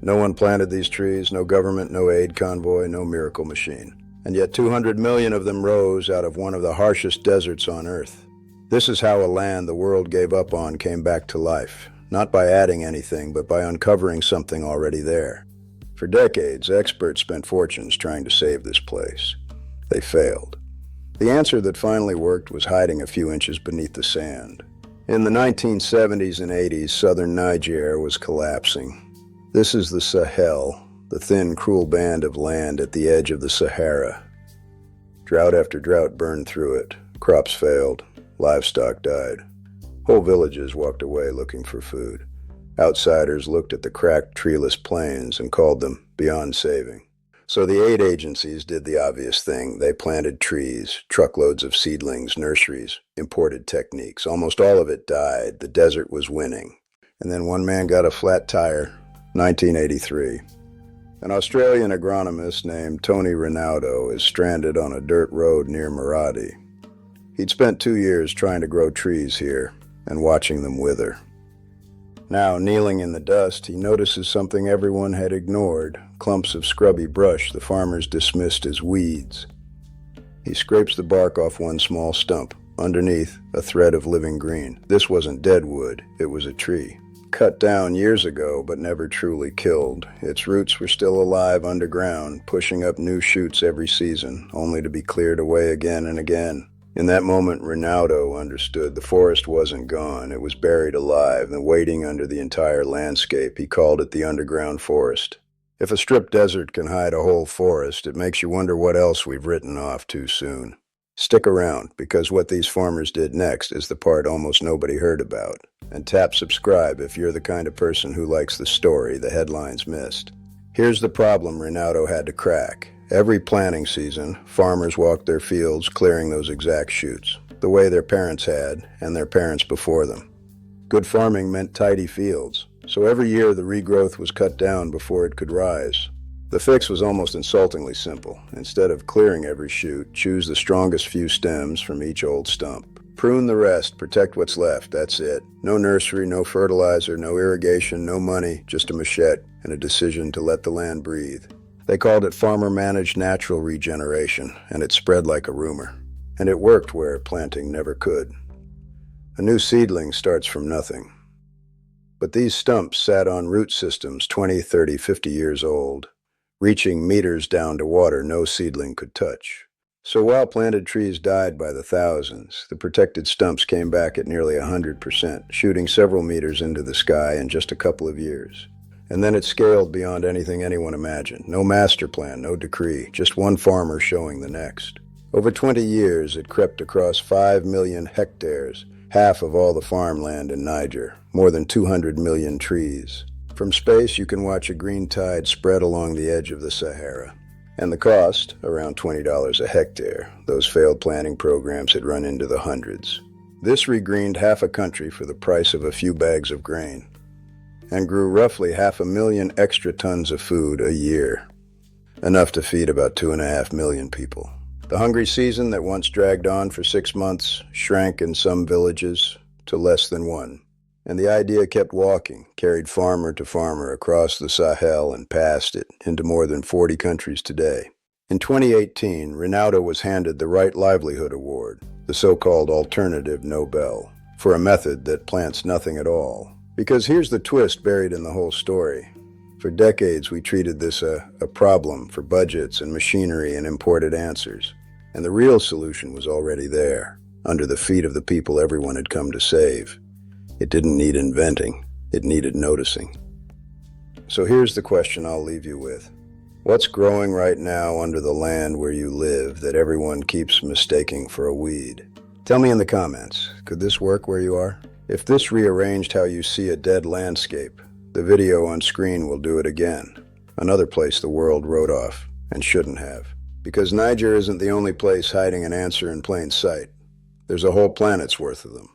No one planted these trees, no government, no aid convoy, no miracle machine. And yet 200 million of them rose out of one of the harshest deserts on Earth. This is how a land the world gave up on came back to life, not by adding anything, but by uncovering something already there. For decades, experts spent fortunes trying to save this place. They failed. The answer that finally worked was hiding a few inches beneath the sand. In the 1970s and 80s, southern Niger was collapsing. This is the Sahel, the thin, cruel band of land at the edge of the Sahara. Drought after drought burned through it. Crops failed. Livestock died. Whole villages walked away looking for food. Outsiders looked at the cracked, treeless plains and called them beyond saving. So the aid agencies did the obvious thing. They planted trees, truckloads of seedlings, nurseries, imported techniques. Almost all of it died. The desert was winning. And then one man got a flat tire. 1983. An Australian agronomist named Tony Rinaudo is stranded on a dirt road near Maradi. He'd spent 2 years trying to grow trees here and watching them wither. Now, kneeling in the dust, he notices something everyone had ignored, clumps of scrubby brush the farmers dismissed as weeds. He scrapes the bark off one small stump. Underneath, a thread of living green. This wasn't dead wood, it was a tree. Cut down years ago, but never truly killed. Its roots were still alive underground, pushing up new shoots every season, only to be cleared away again and again. In that moment, Rinaudo understood the forest wasn't gone. It was buried alive and waiting under the entire landscape. He called it the underground forest. If a stripped desert can hide a whole forest, it makes you wonder what else we've written off too soon. Stick around, because what these farmers did next is the part almost nobody heard about. And tap subscribe if you're the kind of person who likes the story the headlines missed. Here's the problem Rinaudo had to crack. Every planting season, farmers walked their fields clearing those exact shoots, the way their parents had, and their parents before them. Good farming meant tidy fields, so every year the regrowth was cut down before it could rise. The fix was almost insultingly simple. Instead of clearing every shoot, choose the strongest few stems from each old stump. Prune the rest, protect what's left, that's it. No nursery, no fertilizer, no irrigation, no money, just a machete and a decision to let the land breathe. They called it Farmer-Managed Natural Regeneration, and it spread like a rumor. And it worked where planting never could. A new seedling starts from nothing. But these stumps sat on root systems 20, 30, 50 years old, reaching meters down to water no seedling could touch. So while planted trees died by the thousands, the protected stumps came back at nearly 100%, shooting several meters into the sky in just a couple of years. And then it scaled beyond anything anyone imagined. No master plan, no decree, just one farmer showing the next. Over 20 years, it crept across 5 million hectares, half of all the farmland in Niger, more than 200 million trees. From space, you can watch a green tide spread along the edge of the Sahara. And the cost, around $20 a hectare. Those failed planting programs had run into the hundreds. This regreened half a country for the price of a few bags of grain, and grew roughly 500,000 extra tons of food a year, enough to feed about 2.5 million people. The hungry season that once dragged on for 6 months shrank in some villages to less than one. And the idea kept walking, carried farmer to farmer across the Sahel and past it into more than 40 countries today. In 2018, Rinaudo was handed the Right Livelihood Award, the so-called alternative Nobel, for a method that plants nothing at all. Because here's the twist buried in the whole story. For decades, we treated this a problem for budgets and machinery and imported answers. And the real solution was already there, under the feet of the people everyone had come to save. It didn't need inventing. It needed noticing. So here's the question I'll leave you with. What's growing right now under the land where you live that everyone keeps mistaking for a weed? Tell me in the comments, could this work where you are? If this rearranged how you see a dead landscape, the video on screen will do it again. Another place the world wrote off and shouldn't have. Because Niger isn't the only place hiding an answer in plain sight. There's a whole planet's worth of them.